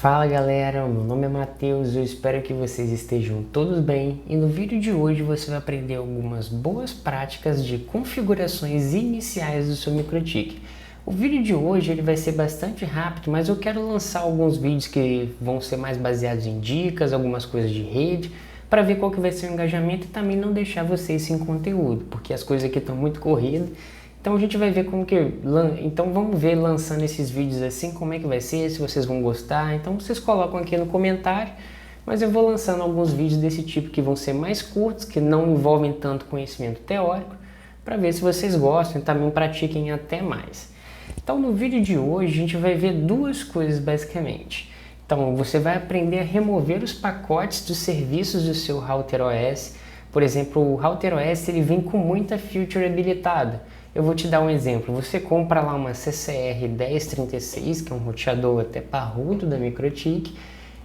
Fala galera, meu nome é Matheus, eu espero que vocês estejam todos bem e no vídeo de hoje você vai aprender algumas boas práticas de configurações iniciais do seu MikroTik. O vídeo de hoje ele vai ser bastante rápido, mas eu quero lançar alguns vídeos que vão ser mais baseados em dicas, algumas coisas de rede, para ver qual que vai ser o engajamento e também não deixar vocês sem conteúdo, porque as coisas aqui estão muito corridas. Então a gente vai ver como que... Então vamos ver lançando esses vídeos assim, como é que vai ser, se vocês vão gostar. Então vocês colocam aqui no comentário, mas eu vou lançando alguns vídeos desse tipo que vão ser mais curtos, que não envolvem tanto conhecimento teórico, para ver se vocês gostam e também pratiquem até mais. Então no vídeo de hoje a gente vai ver duas coisas basicamente. Então você vai aprender a remover os pacotes dos serviços do seu Router OS. Por exemplo, o Router OS ele vem com muita feature habilitada. Eu vou te dar um exemplo, você compra lá uma CCR 1036, que é um roteador até parrudo da MikroTik,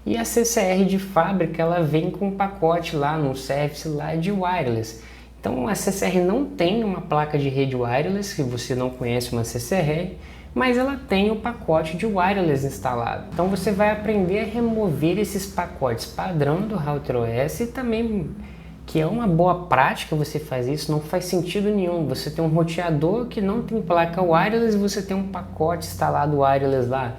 e a CCR de fábrica ela vem com um pacote lá no service lá de wireless. Então a CCR não tem uma placa de rede wireless, se você não conhece uma CCR, mas ela tem o pacote de wireless instalado. Então você vai aprender a remover esses pacotes padrão do Router OS e também... que é uma boa prática você fazer isso, não faz sentido nenhum. Você tem um roteador que não tem placa wireless e você tem um pacote instalado wireless lá.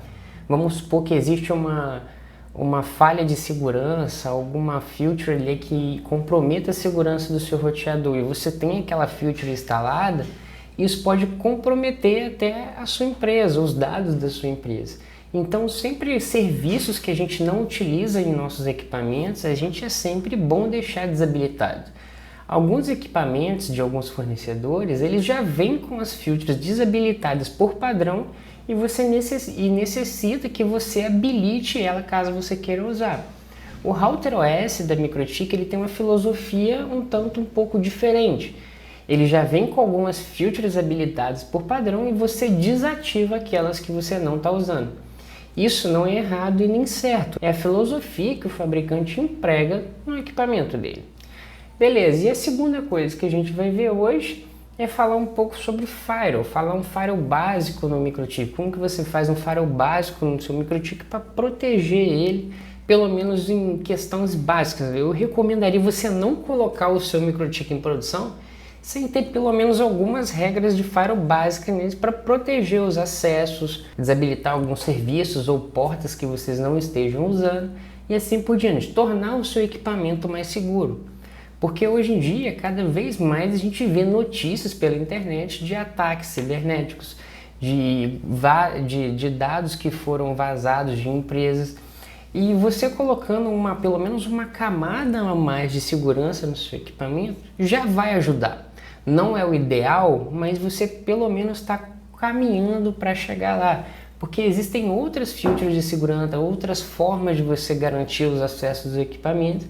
Vamos supor que existe uma falha de segurança, alguma feature ali que comprometa a segurança do seu roteador e você tem aquela feature instalada, isso pode comprometer até a sua empresa, os dados da sua empresa. Então, sempre serviços que a gente não utiliza em nossos equipamentos, a gente é sempre bom deixar desabilitado. Alguns equipamentos de alguns fornecedores, eles já vêm com as filtros desabilitadas por padrão e você necessita que você habilite ela caso você queira usar. O Router OS da MikroTik ele tem uma filosofia um pouco diferente. Ele já vem com algumas filtros habilitadas por padrão e você desativa aquelas que você não está usando. Isso não é errado e nem certo, é a filosofia que o fabricante emprega no equipamento dele. Beleza, e a segunda coisa que a gente vai ver hoje é falar um pouco sobre firewall, falar um firewall básico no MikroTik, como que você faz um firewall básico no seu MikroTik para proteger ele, pelo menos em questões básicas. Eu recomendaria você não colocar o seu MikroTik em produção sem ter pelo menos algumas regras de firewall básicas neles para proteger os acessos, desabilitar alguns serviços ou portas que vocês não estejam usando e assim por diante, tornar o seu equipamento mais seguro. Porque hoje em dia, cada vez mais a gente vê notícias pela internet de ataques cibernéticos, de dados que foram vazados de empresas. E você colocando pelo menos uma camada a mais de segurança no seu equipamento já vai ajudar. Não é o ideal, mas você pelo menos está caminhando para chegar lá. Porque existem outras filtros de segurança, outras formas de você garantir os acessos dos equipamentos.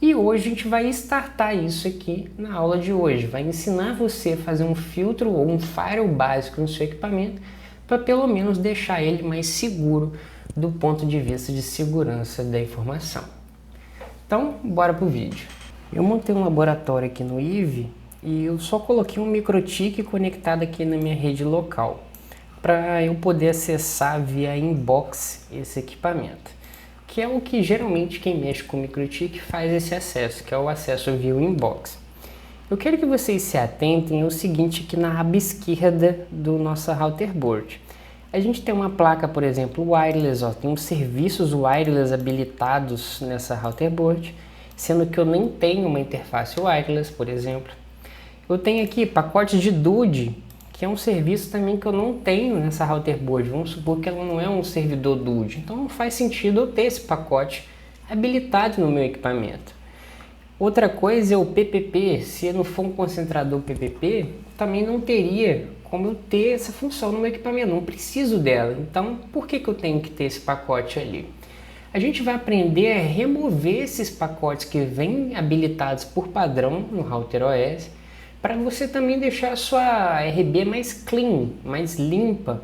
E hoje a gente vai startar isso aqui na aula de hoje. Vai ensinar você a fazer um filtro ou um firewall básico no seu equipamento para pelo menos deixar ele mais seguro do ponto de vista de segurança da informação. Então, bora pro vídeo. Eu montei um laboratório aqui no IVE e eu só coloquei um MikroTik conectado aqui na minha rede local para eu poder acessar via inbox esse equipamento, que é o que geralmente quem mexe com o MikroTik faz esse acesso, que é o acesso via inbox. Eu quero que vocês se atentem ao seguinte aqui na aba esquerda do nosso router board. A gente tem uma placa, por exemplo, wireless, tem uns serviços wireless habilitados nessa router board, sendo que eu nem tenho uma interface wireless, por exemplo. Eu tenho aqui pacotes de DUD, que é um serviço também que eu não tenho nessa router board. Vamos supor que ela não é um servidor DUD, então não faz sentido eu ter esse pacote habilitado no meu equipamento. Outra coisa é o PPP, se não for um concentrador PPP, também não teria como eu ter essa função no meu equipamento, não preciso dela. Então, por que eu tenho que ter esse pacote ali? A gente vai aprender a remover esses pacotes que vêm habilitados por padrão no Router OS, para você também deixar a sua RB mais clean, mais limpa,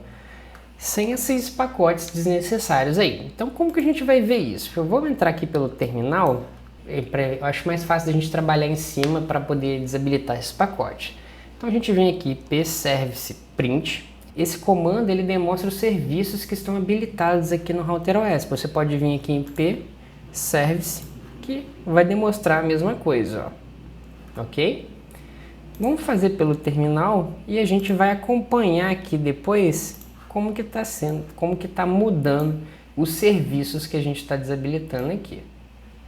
sem esses pacotes desnecessários aí. Então, como que a gente vai ver isso? Eu vou entrar aqui pelo terminal, eu acho mais fácil a gente trabalhar em cima para poder desabilitar esse pacote. Então a gente vem aqui pservice print esse comando ele demonstra os serviços que estão habilitados aqui no Router OS. Você pode vir aqui em IP Service, que vai demonstrar a mesma coisa, ó. Ok? Vamos fazer pelo terminal e a gente vai acompanhar aqui depois como que está sendo, como que está mudando os serviços que a gente está desabilitando aqui.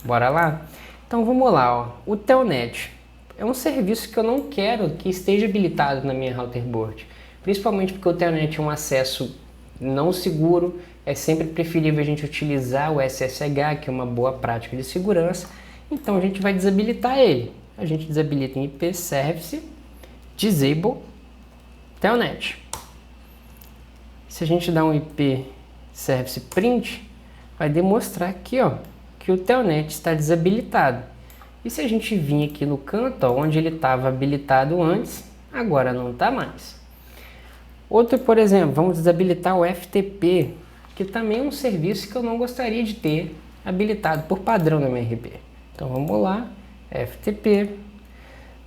Bora lá? Então vamos lá, ó. O Telnet é um serviço que eu não quero que esteja habilitado na minha router board, principalmente porque o Telnet é um acesso não seguro. É sempre preferível a gente utilizar o SSH, que é uma boa prática de segurança. Então a gente vai desabilitar ele. A gente desabilita em IP Service, Disable, Telnet. Se a gente dá um IP Service Print, vai demonstrar aqui, ó, que o Telnet está desabilitado. E se a gente vir aqui no canto, ó, onde ele estava habilitado antes, agora não está mais. Outro, por exemplo, vamos desabilitar o FTP, que também é um serviço que eu não gostaria de ter habilitado por padrão na minha RP. Então vamos lá, FTP.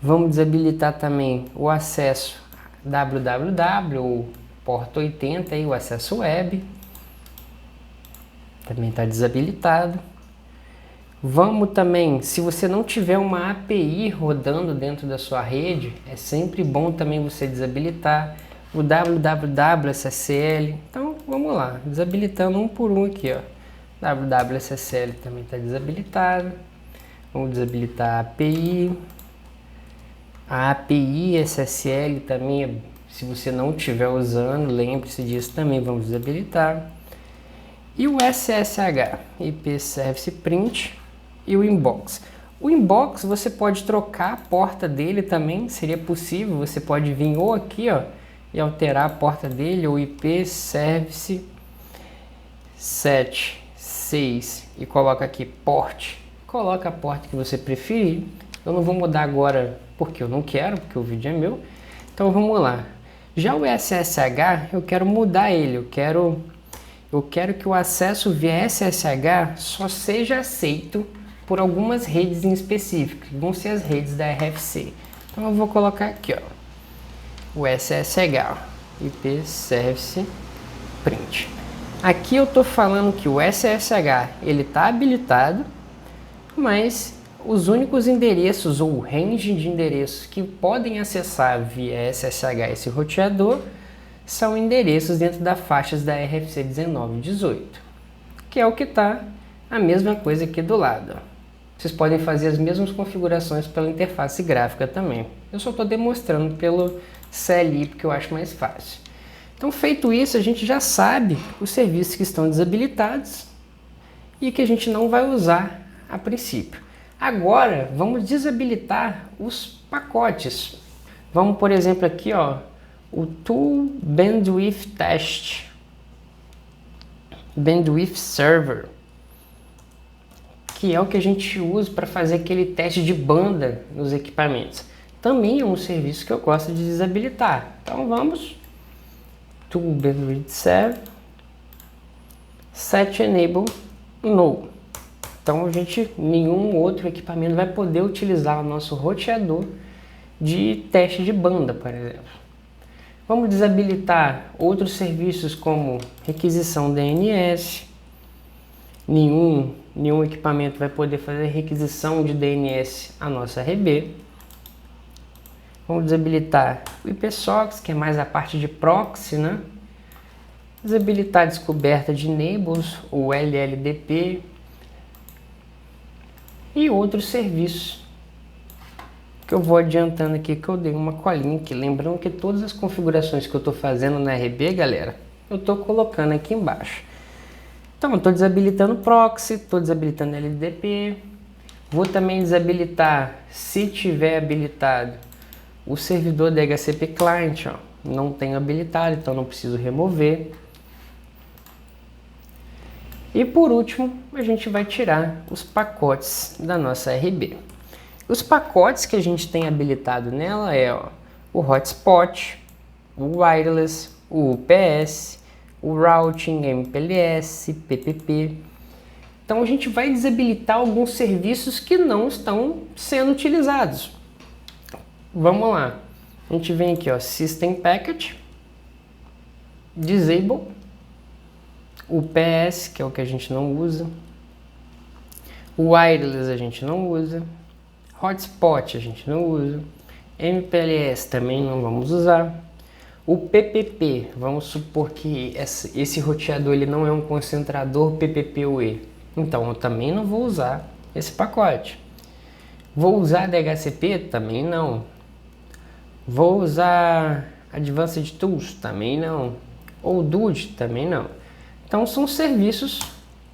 Vamos desabilitar também o acesso www, ou porta 80, aí, o acesso web. Também está desabilitado. Vamos também, se você não tiver uma API rodando dentro da sua rede, é sempre bom também você desabilitar o www.ssl. Então vamos lá, desabilitando um por um aqui, ó. www.ssl também está desabilitado. Vamos desabilitar a API. A API SSL também, se você não estiver usando, lembre-se disso também, vamos desabilitar. E o SSH, IP Service Print, e o Inbox. O Inbox você pode trocar a porta dele também, seria possível, você pode vir ou aqui, ó, e alterar a porta dele, ou IP Service 76 e coloca aqui port. Coloca a porta que você preferir. Eu não vou mudar agora porque eu não quero, porque o vídeo é meu. Então vamos lá. Já o SSH, eu quero mudar ele, eu quero que o acesso via SSH só seja aceito por algumas redes em específico, que vão ser as redes da RFC. Então eu vou colocar aqui, ó, o SSH, IP Service Print. Aqui eu estou falando que o SSH ele está habilitado, mas os únicos endereços ou range de endereços que podem acessar via SSH esse roteador são endereços dentro das faixas da RFC 19 e 18, que é o que está a mesma coisa aqui do lado. Vocês podem fazer as mesmas configurações pela interface gráfica também. Eu só estou demonstrando pelo CLI porque eu acho mais fácil. Então, feito isso, a gente já sabe os serviços que estão desabilitados e que a gente não vai usar a princípio. Agora, vamos desabilitar os pacotes. Vamos, por exemplo, aqui, ó, o Tool Bandwidth Test, Bandwidth Server, que é o que a gente usa para fazer aquele teste de banda nos equipamentos. Também é um serviço que eu gosto de desabilitar. Então vamos, Tool Bandwidth Server, Set Enable No. Então nenhum outro equipamento vai poder utilizar o nosso roteador de teste de banda, por exemplo. Vamos desabilitar outros serviços como requisição DNS. Nenhum equipamento vai poder fazer requisição de DNS à nossa RB. Vamos desabilitar o IPsocks, que é mais a parte de proxy, né? Desabilitar a descoberta de enables, o LLDP e outros serviços que eu vou adiantando aqui, que eu dei uma colinha aqui. Lembrando que todas as configurações que eu estou fazendo na RB, galera, eu estou colocando aqui embaixo. Então, eu estou desabilitando proxy, estou desabilitando LDP. Vou também desabilitar, se tiver habilitado, o servidor DHCP Client. Ó, não tenho habilitado, então não preciso remover. E por último, a gente vai tirar os pacotes da nossa RB. Os pacotes que a gente tem habilitado nela é, ó, o Hotspot, o Wireless, o UPS, o Routing, MPLS, PPP. Então a gente vai desabilitar alguns serviços que não estão sendo utilizados. Vamos lá. A gente vem aqui, ó, System Packet. Disable, o PS, que é o que a gente não usa, o Wireless a gente não usa, Hotspot a gente não usa, MPLS também não vamos usar, o PPP, vamos supor que esse roteador ele não é um concentrador PPP-UE, então eu também não vou usar esse pacote. Vou usar DHCP? Também não. Vou usar Advanced Tools? Também não. Ou DUD? Também não. Então são serviços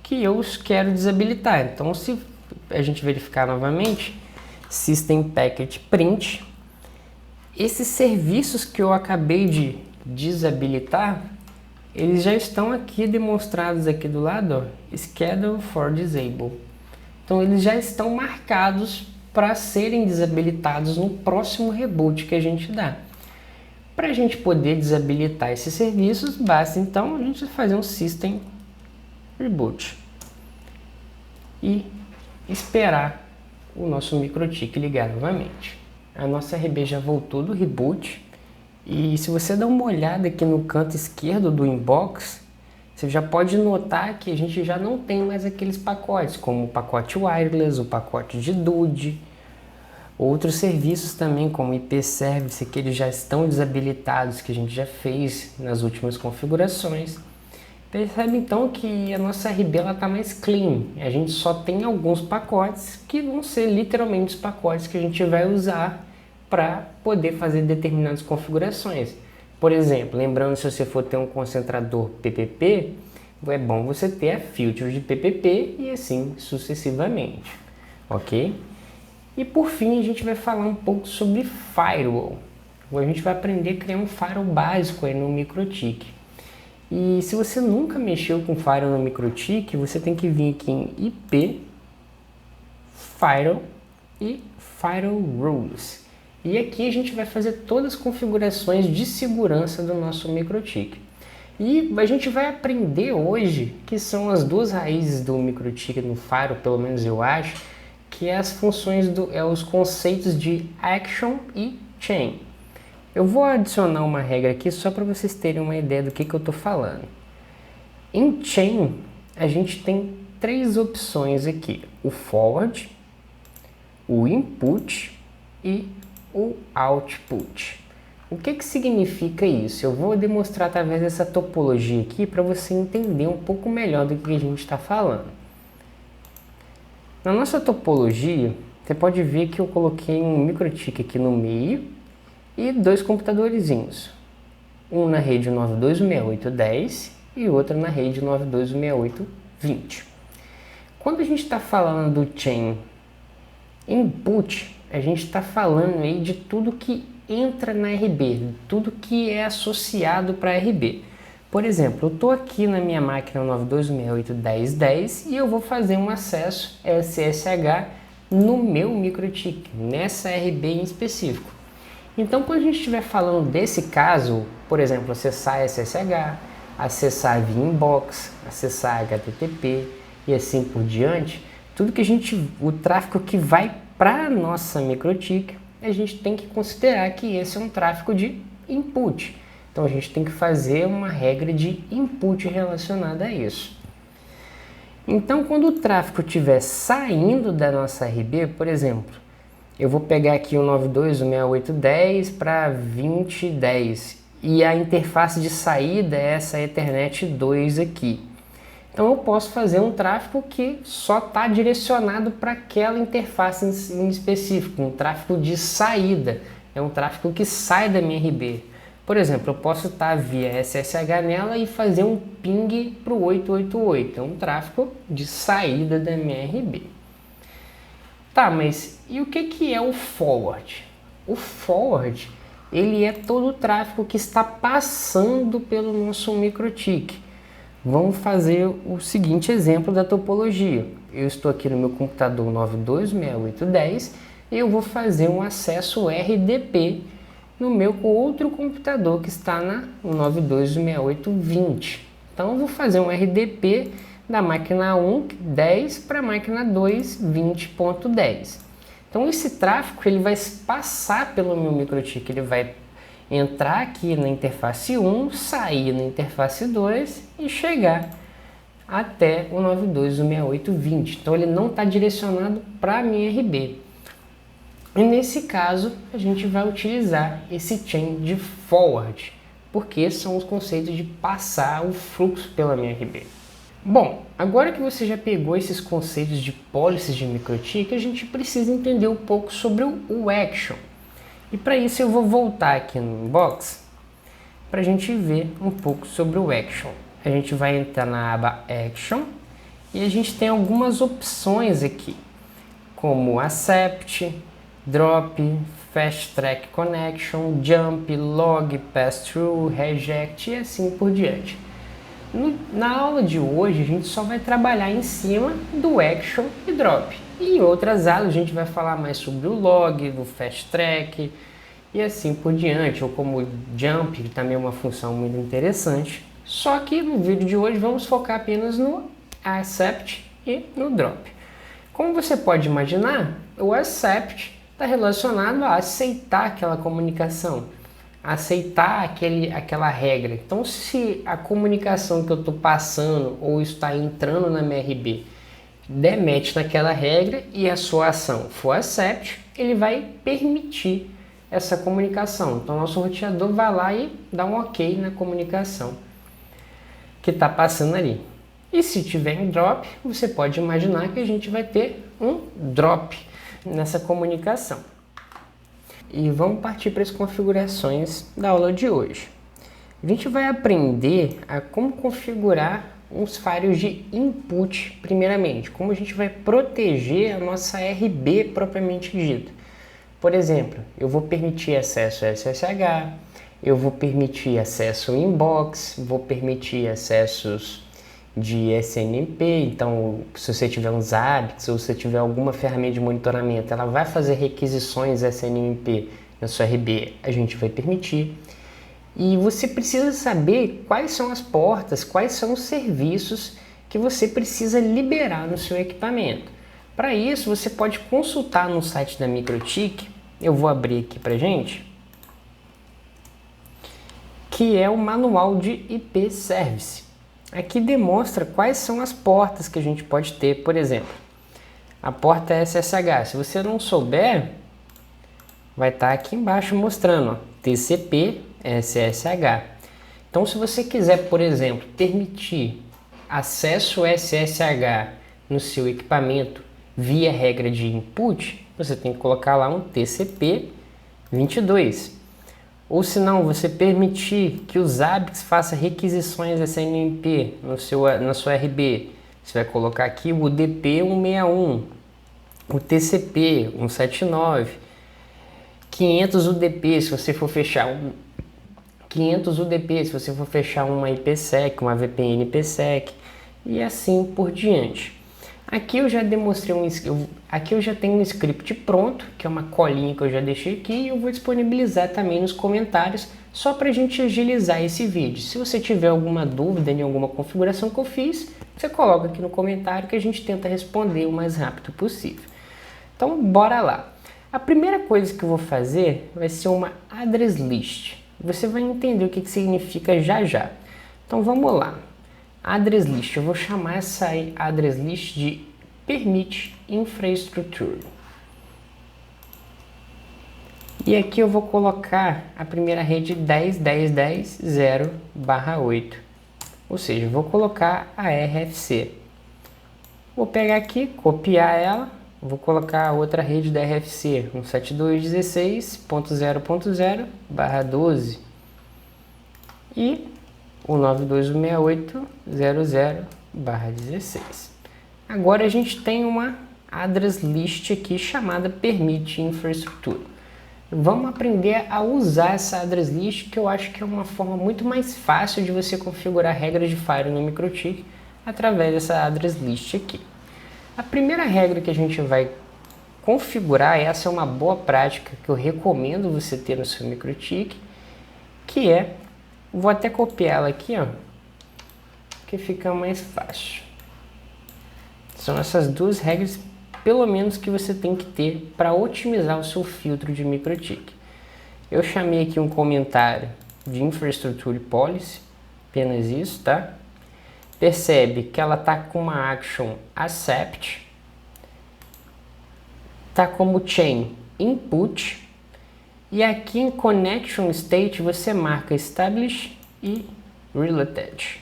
que eu quero desabilitar. Então se a gente verificar novamente, System Packet Print, esses serviços que eu acabei de desabilitar, eles já estão aqui demonstrados aqui do lado, ó, Schedule for Disable. Então eles já estão marcados para serem desabilitados no próximo reboot que a gente dá. Para a gente poder desabilitar esses serviços, basta então a gente fazer um System Reboot e esperar o nosso MikroTik ligar novamente. A nossa RB já voltou do reboot e se você dá uma olhada aqui no canto esquerdo do inbox, você já pode notar que a gente já não tem mais aqueles pacotes, como o pacote Wireless, o pacote de DUD, outros serviços também, como IP Service, que eles já estão desabilitados, que a gente já fez nas últimas configurações. Percebe então que a nossa RB está mais clean, a gente só tem alguns pacotes que vão ser literalmente os pacotes que a gente vai usar para poder fazer determinadas configurações. Por exemplo, lembrando, se você for ter um concentrador PPP, é bom você ter a filter de PPP e assim sucessivamente, ok? E por fim a gente vai falar um pouco sobre Firewall. A gente vai aprender a criar um Firewall básico aí no MikroTik. E se você nunca mexeu com Firewall no MikroTik, você tem que vir aqui em IP, Firewall e Firewall Rules. E aqui a gente vai fazer todas as configurações de segurança do nosso MikroTik. E a gente vai aprender hoje, que são as duas raízes do MikroTik no Firewall, pelo menos eu acho, que é as funções, os conceitos de Action e Chain. Eu vou adicionar uma regra aqui só para vocês terem uma ideia do que eu estou falando. Em Chain, a gente tem três opções aqui: o Forward, o Input e o Output. O que significa isso? Eu vou demonstrar através dessa topologia aqui para você entender um pouco melhor do que a gente está falando. Na nossa topologia, você pode ver que eu coloquei um MikroTik aqui no meio e dois computadorzinhos. Um na rede 926810 e outro na rede 926820. Quando a gente está falando do Chain Input, a gente está falando aí de tudo que entra na RB, tudo que é associado para a RB. Por exemplo, eu estou aqui na minha máquina 92681010 e eu vou fazer um acesso SSH no meu MikroTik, nessa RB em específico. Então, quando a gente estiver falando desse caso, por exemplo, acessar SSH, acessar via inbox, acessar HTTP e assim por diante, tudo que o tráfego que vai para a nossa MikroTik, a gente tem que considerar que esse é um tráfego de input. Então a gente tem que fazer uma regra de input relacionada a isso. Então quando o tráfego estiver saindo da nossa RB, por exemplo, eu vou pegar aqui o 92.168.10 para 20.10 e a interface de saída é essa Ethernet 2 aqui. Então eu posso fazer um tráfego que só está direcionado para aquela interface em específico, um tráfego de saída, é um tráfego que sai da minha RB. Por exemplo, eu posso estar via SSH nela e fazer um ping para o 888, é um tráfego de saída da minha RB. Tá, mas e o que é o forward? O forward, ele é todo o tráfego que está passando pelo nosso MikroTik. Vamos fazer o seguinte exemplo da topologia. Eu estou aqui no meu computador 92.6810 e eu vou fazer um acesso RDP no meu outro computador que está na 92.6820. Então eu vou fazer um RDP da máquina 1, 10 para a máquina 2, 20.10. Então esse tráfego ele vai passar pelo meu MikroTik, ele vai entrar aqui na interface 1, sair na interface 2 e chegar até o 92.168.20. Então ele não está direcionado para a minha RB. E nesse caso a gente vai utilizar esse chain de forward, porque são os conceitos de passar o fluxo pela minha RB. Bom, agora que você já pegou esses conceitos de policies de MikroTik, a gente precisa entender um pouco sobre o action. E para isso eu vou voltar aqui no inbox para a gente ver um pouco sobre o action. A gente vai entrar na aba action e a gente tem algumas opções aqui, como accept, drop, fast track connection, jump, log, pass-through, reject e assim por diante. Na aula de hoje a gente só vai trabalhar em cima do action e drop. E em outras aulas a gente vai falar mais sobre o log, do fast track e assim por diante, ou como jump, que também é uma função muito interessante. Só que no vídeo de hoje vamos focar apenas no accept e no drop. Como você pode imaginar, o accept está relacionado a aceitar aquela comunicação, aceitar aquela regra. Então, se a comunicação que eu estou passando ou está entrando na minha RB der match naquela regra e a sua ação for accept, ele vai permitir essa comunicação. Então, nosso roteador vai lá e dá um ok na comunicação que está passando ali. E se tiver em drop, você pode imaginar que a gente vai ter um drop nessa comunicação. E vamos partir para as configurações da aula de hoje. A gente vai aprender a como configurar uns files de input primeiramente, como a gente vai proteger a nossa RB propriamente dita. Por exemplo, eu vou permitir acesso SSH, eu vou permitir acesso inbox, vou permitir acessos de SNMP, então se você tiver um Zabbix ou se você tiver alguma ferramenta de monitoramento, ela vai fazer requisições SNMP na sua RB, a gente vai permitir. E você precisa saber quais são as portas, quais são os serviços que você precisa liberar no seu equipamento. Para isso, você pode consultar no site da MikroTik, eu vou abrir aqui para gente, que é o manual de IP Service. Aqui demonstra quais são as portas que a gente pode ter. Por exemplo, a porta SSH. Se você não souber, vai estar aqui embaixo mostrando, ó, TCP SSH. Então, se você quiser, por exemplo, permitir acesso SSH no seu equipamento via regra de input, você tem que colocar lá um TCP 22. Ou se não, você permitir que o Zabbix faça requisições SNMP na sua RB, você vai colocar aqui o UDP 161, o TCP 179, 500 UDP se você for fechar 500 UDP se você for fechar uma IPsec, uma VPN IPsec e assim por diante. Aqui eu já demonstrei aqui eu já tenho um script pronto, que é uma colinha que eu já deixei aqui e eu vou disponibilizar também nos comentários, só para a gente agilizar esse vídeo. Se você tiver alguma dúvida em alguma configuração que eu fiz, você coloca aqui no comentário que a gente tenta responder o mais rápido possível. Então, bora lá. A primeira coisa que eu vou fazer vai ser uma address list. Você vai entender o que significa já já. Então, vamos lá. Address list, eu vou chamar essa address list de permit infrastructure. E aqui eu vou colocar a primeira rede 10.10.10.0/8, ou seja, eu vou colocar a RFC. Vou pegar aqui, copiar ela, vou colocar a outra rede da RFC, 172.16.0.0/12 e o 92.168.00/16. Agora a gente tem uma address list aqui chamada permit infrastructure. Vamos aprender a usar essa address list, que eu acho que é uma forma muito mais fácil de você configurar regras de firewall no MikroTik através dessa address list aqui. A primeira regra que a gente vai configurar, essa é uma boa prática que eu recomendo você ter no seu MikroTik, que é, vou até copiar ela aqui, ó, que fica mais fácil. São essas duas regras, pelo menos, que você tem que ter para otimizar o seu filtro de MikroTik. Eu chamei aqui um comentário de Infrastructure Policy, apenas isso, tá? Percebe que ela tá com uma action accept, tá como chain input, e aqui em connection state você marca establish e related,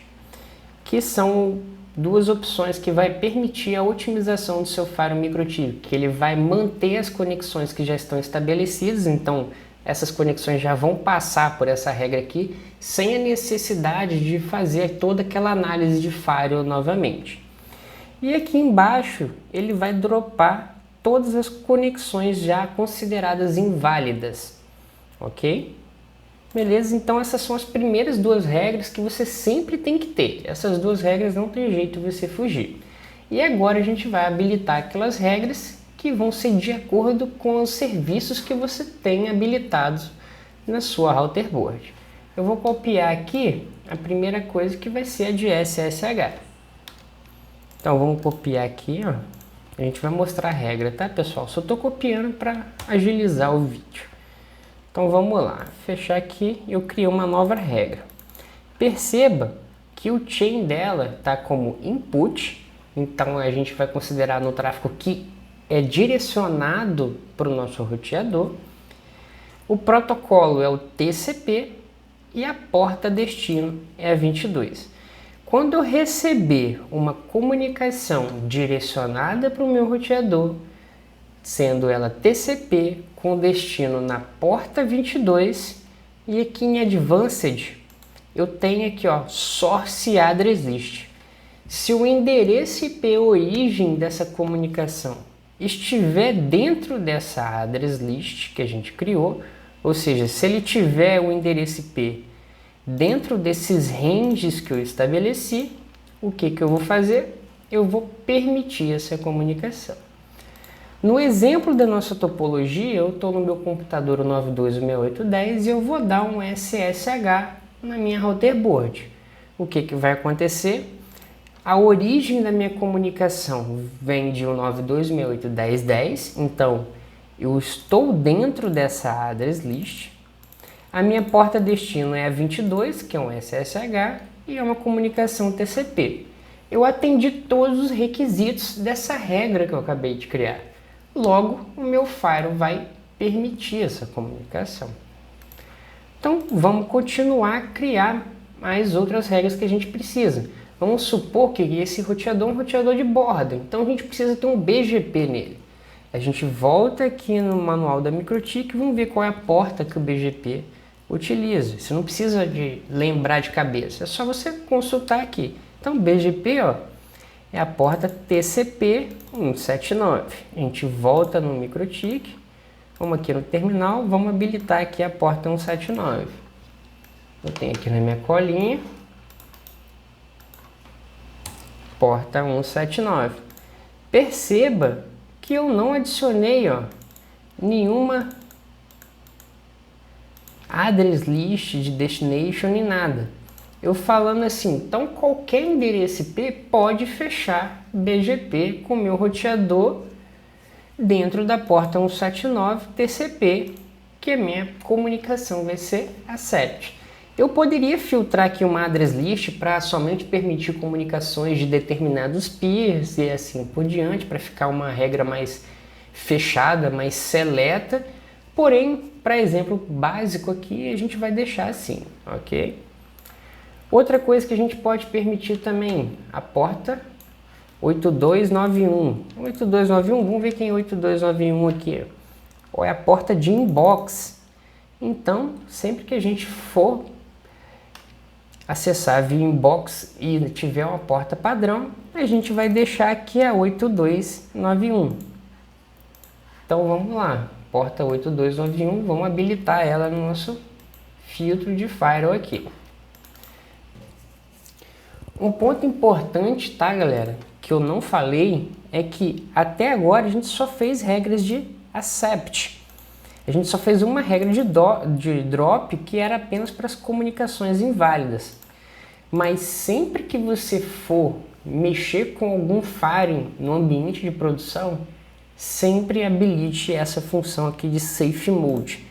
que são duas opções que vai permitir a otimização do seu Firewall MikroTik, que ele vai manter as conexões que já estão estabelecidas, então essas conexões já vão passar por essa regra aqui, sem a necessidade de fazer toda aquela análise de firewall novamente. E aqui embaixo ele vai dropar todas as conexões já consideradas inválidas, ok? Beleza? Então essas são as primeiras duas regras que você sempre tem que ter. Essas duas regras não tem jeito de você fugir. E agora a gente vai habilitar aquelas regras que vão ser de acordo com os serviços que você tem habilitados na sua router board. Eu vou copiar aqui a primeira coisa que vai ser a de SSH. Então vamos copiar aqui, ó. A gente vai mostrar a regra, tá, pessoal? Só estou copiando para agilizar o vídeo. Então vamos lá, fechar aqui, eu criei uma nova regra. Perceba que o chain dela está como input, então a gente vai considerar no tráfego que é direcionado para o nosso roteador. O protocolo é o TCP e a porta destino é a 22. Quando eu receber uma comunicação direcionada para o meu roteador, sendo ela TCP com destino na porta 22, e aqui em Advanced eu tenho aqui, ó, Source Address List. Se o endereço IP origem dessa comunicação estiver dentro dessa address list que a gente criou, ou seja, se ele tiver o endereço IP dentro desses ranges que eu estabeleci, o que eu vou fazer? Eu vou permitir essa comunicação. No exemplo da nossa topologia, eu estou no meu computador 926810 e eu vou dar um SSH na minha router board. O que vai acontecer? A origem da minha comunicação vem de 192.68.10.10, então eu estou dentro dessa address list. A minha porta destino é a 22, que é um SSH, e é uma comunicação TCP. Eu atendi todos os requisitos dessa regra que eu acabei de criar. Logo, o meu firewall vai permitir essa comunicação. Então, vamos continuar a criar mais outras regras que a gente precisa. Vamos supor que esse roteador é um roteador de borda, então a gente precisa ter um BGP nele. A gente volta aqui no manual da MikroTik e vamos ver qual é a porta que o BGP utiliza. Você não precisa de lembrar de cabeça, é só você consultar aqui. Então BGP, ó, é a porta TCP 179. A gente volta no MikroTik, vamos aqui no terminal, vamos habilitar aqui a porta 179. Eu tenho aqui na minha colinha, porta 179. Perceba que eu não adicionei, ó, nenhuma address list de destination nem nada. Eu falando assim, então qualquer endereço IP pode fechar BGP com o meu roteador dentro da porta 179 TCP, que a minha comunicação vai ser accept. Eu poderia filtrar aqui uma address list para somente permitir comunicações de determinados peers e assim por diante, para ficar uma regra mais fechada, mais seleta. Porém, para exemplo básico aqui, a gente vai deixar assim, ok? Outra coisa que a gente pode permitir também, a porta 8291. 8291, vamos ver quem é 8291 aqui. Ou é a porta de inbox. Então, sempre que a gente for acessar via inbox e tiver uma porta padrão, a gente vai deixar aqui a 8291. Então vamos lá, porta 8291, vamos habilitar ela no nosso filtro de firewall aqui. Um ponto importante, tá, galera, que eu não falei, é que até agora a gente só fez regras de accept. A gente só fez uma regra de drop que era apenas para as comunicações inválidas. Mas sempre que você for mexer com algum firewall no ambiente de produção, sempre habilite essa função aqui de Safe Mode.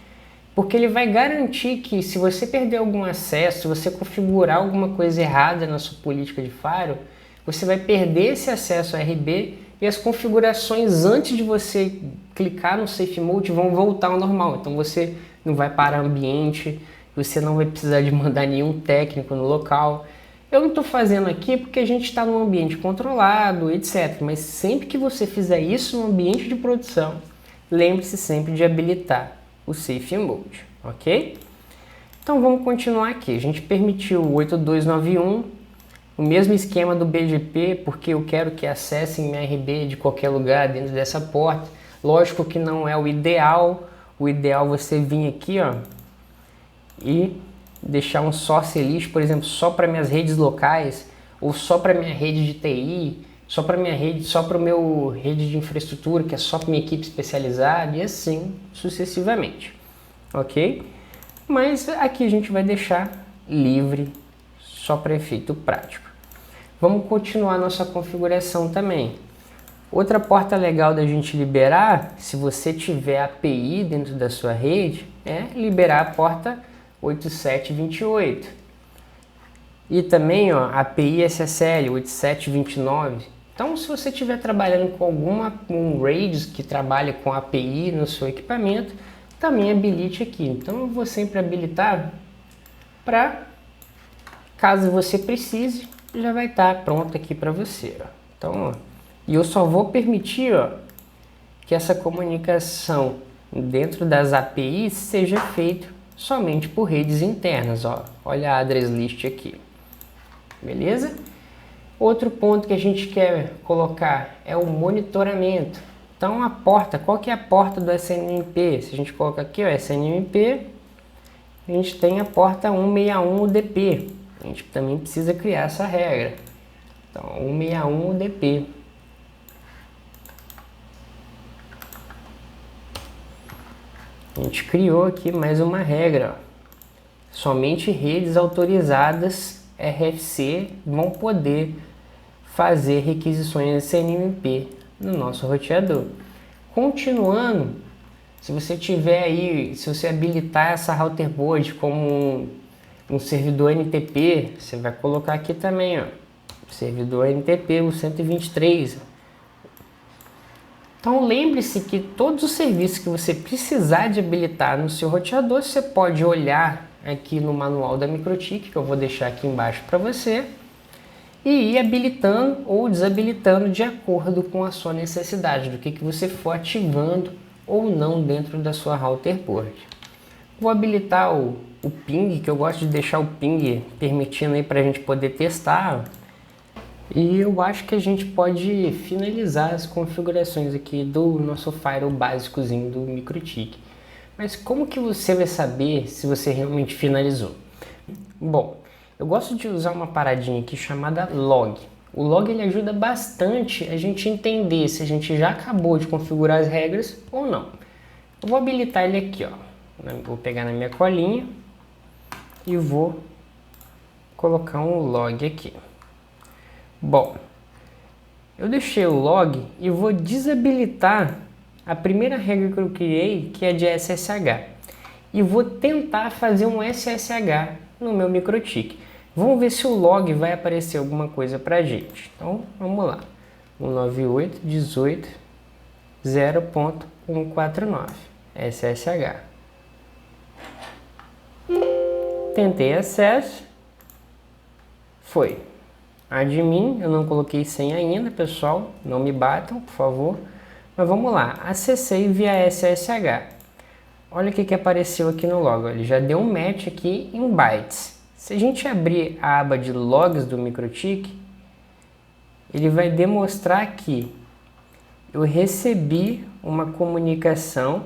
porque ele vai garantir que se você perder algum acesso, se você configurar alguma coisa errada na sua política de firewall, você vai perder esse acesso a RB e as configurações antes de você clicar no Safe Mode vão voltar ao normal. Então você não vai parar ambiente, você não vai precisar de mandar nenhum técnico no local. Eu não estou fazendo aqui porque a gente está num ambiente controlado, etc. Mas sempre que você fizer isso no ambiente de produção, lembre-se sempre de habilitar o Safe Mode, ok? Então vamos continuar aqui. A gente permitiu o 8291, o mesmo esquema do BGP, porque eu quero que acessem minha RB de qualquer lugar dentro dessa porta. Lógico que não é o ideal. O ideal é você vir aqui, ó, e deixar um source list, por exemplo, só para minhas redes locais, ou só para minha rede de TI, só para minha rede, só para o meu rede de infraestrutura, que é só para minha equipe especializada, e assim sucessivamente, ok? Mas aqui a gente vai deixar livre, só para efeito prático. Vamos continuar nossa configuração também. Outra porta legal da gente liberar, se você tiver API dentro da sua rede, é liberar a porta 8728. E também, ó, API SSL 8729. Então, se você estiver trabalhando com um RAID que trabalha com API no seu equipamento, também habilite aqui. Então, eu vou sempre habilitar para, caso você precise, já vai estar pronto aqui para você. Ó. Então, ó, e eu só vou permitir, ó, que essa comunicação dentro das APIs seja feita somente por redes internas. Ó. Olha a address list aqui. Beleza? Outro ponto que a gente quer colocar é o monitoramento. Então a porta, qual que é a porta do SNMP? Se a gente coloca aqui, ó, SNMP, a gente tem a porta 161 UDP. A gente também precisa criar essa regra. Então 161 UDP. A gente criou aqui mais uma regra. Ó. Somente redes autorizadas RFC vão poder fazer requisições SNMP no nosso roteador. Continuando, se você tiver aí, se você habilitar essa router board como um servidor NTP, você vai colocar aqui também, ó, servidor NTP, o 123. Então lembre-se que todos os serviços que você precisar de habilitar no seu roteador, você pode olhar aqui no manual da MikroTik, que eu vou deixar aqui embaixo para você, e ir habilitando ou desabilitando de acordo com a sua necessidade, do que você for ativando ou não dentro da sua router board. Vou habilitar o ping, que eu gosto de deixar o ping permitindo aí para a gente poder testar. E eu acho que a gente pode finalizar as configurações aqui do nosso firewall básicozinho do MikroTik. Mas como que você vai saber se você realmente finalizou? Bom, eu gosto de usar uma paradinha aqui chamada log. O log ele ajuda bastante a gente entender se a gente já acabou de configurar as regras ou não. Eu vou habilitar ele aqui, ó. Vou pegar na minha colinha e vou colocar um log aqui. Bom, eu deixei o log e vou desabilitar a primeira regra que eu criei, que é de SSH. E vou tentar fazer um SSH no meu MikroTik. Vamos ver se o log vai aparecer alguma coisa pra gente. Então, vamos lá. 198.18.0.149 SSH. Tentei acesso. Foi. Admin, eu não coloquei senha ainda, pessoal. Não me batam, por favor. Mas vamos lá. Acessei via SSH. Olha o que apareceu aqui no log. Ele já deu um match aqui em bytes. Se a gente abrir a aba de logs do MikroTik, ele vai demonstrar que eu recebi uma comunicação.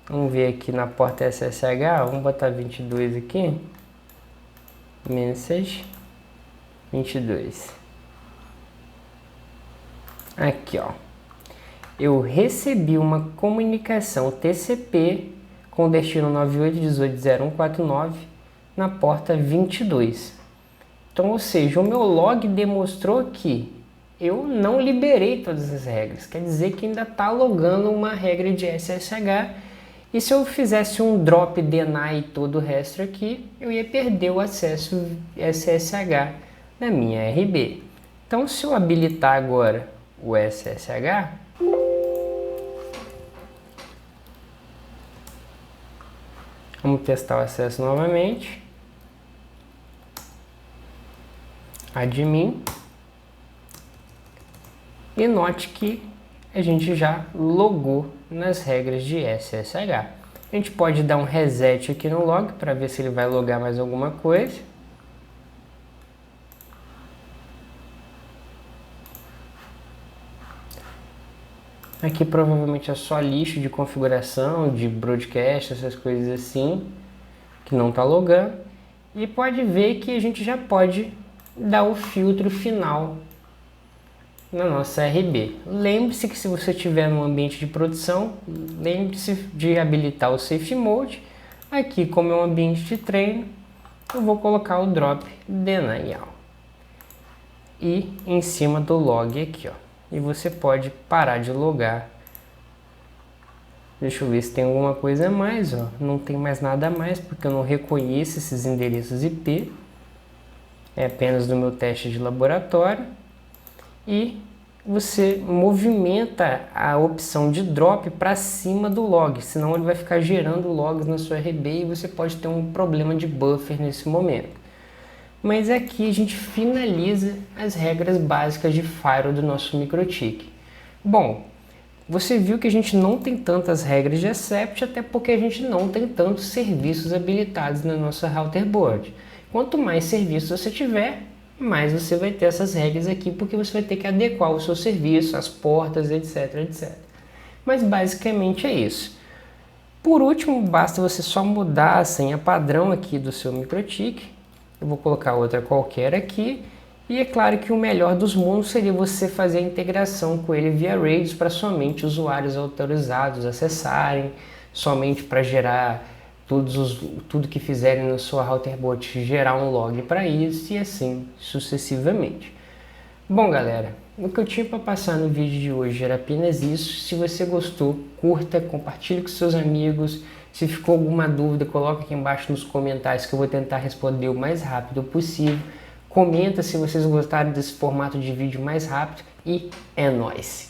Vamos ver aqui na porta SSH. Vamos botar 22 aqui. Message 22. Aqui, ó. Eu recebi uma comunicação TCP com destino 98.18.0.149 na porta 22. Então, ou seja, o meu log demonstrou que eu não liberei todas as regras. Quer dizer que ainda está logando uma regra de SSH E se eu fizesse um drop deny e todo o resto aqui, eu ia perder o acesso SSH na minha RB. Então, se eu habilitar agora o SSH, vamos testar o acesso novamente. Admin. E note que a gente já logou nas regras de SSH. A gente pode dar um reset aqui no log para ver se ele vai logar mais alguma coisa. Aqui provavelmente é só lixo de configuração, de broadcast, essas coisas assim, que não está logando. E pode ver que a gente já pode dar o filtro final na nossa RB. Lembre-se que se você estiver no ambiente de produção, lembre-se de habilitar o Safe Mode. Aqui, como é um ambiente de treino, eu vou colocar o drop denial. E em cima do log aqui, ó. E você pode parar de logar. Deixa eu ver se tem alguma coisa a mais, ó. Não tem mais nada a mais, porque eu não reconheço esses endereços IP. É apenas do meu teste de laboratório. E você movimenta a opção de drop para cima do log, senão ele vai ficar gerando logs na sua RB e você pode ter um problema de buffer nesse momento. Mas aqui a gente finaliza as regras básicas de firewall do nosso MikroTik. Bom, você viu que a gente não tem tantas regras de accept, até porque a gente não tem tantos serviços habilitados na nossa router board. Quanto mais serviços você tiver, mais você vai ter essas regras aqui, porque você vai ter que adequar o seu serviço, as portas, etc, etc. Mas basicamente é isso. Por último, basta você só mudar a senha padrão aqui do seu MikroTik. Eu vou colocar outra qualquer aqui. E é claro que o melhor dos mundos seria você fazer a integração com ele via Rails para somente usuários autorizados acessarem, somente para gerar tudo que fizerem na sua routerboard, gerar um log para isso e assim sucessivamente. Bom, galera, o que eu tinha para passar no vídeo de hoje era apenas isso. Se você gostou, curta, compartilhe com seus amigos. Se ficou alguma dúvida, coloca aqui embaixo nos comentários que eu vou tentar responder o mais rápido possível. Comenta se vocês gostaram desse formato de vídeo mais rápido e é nóis!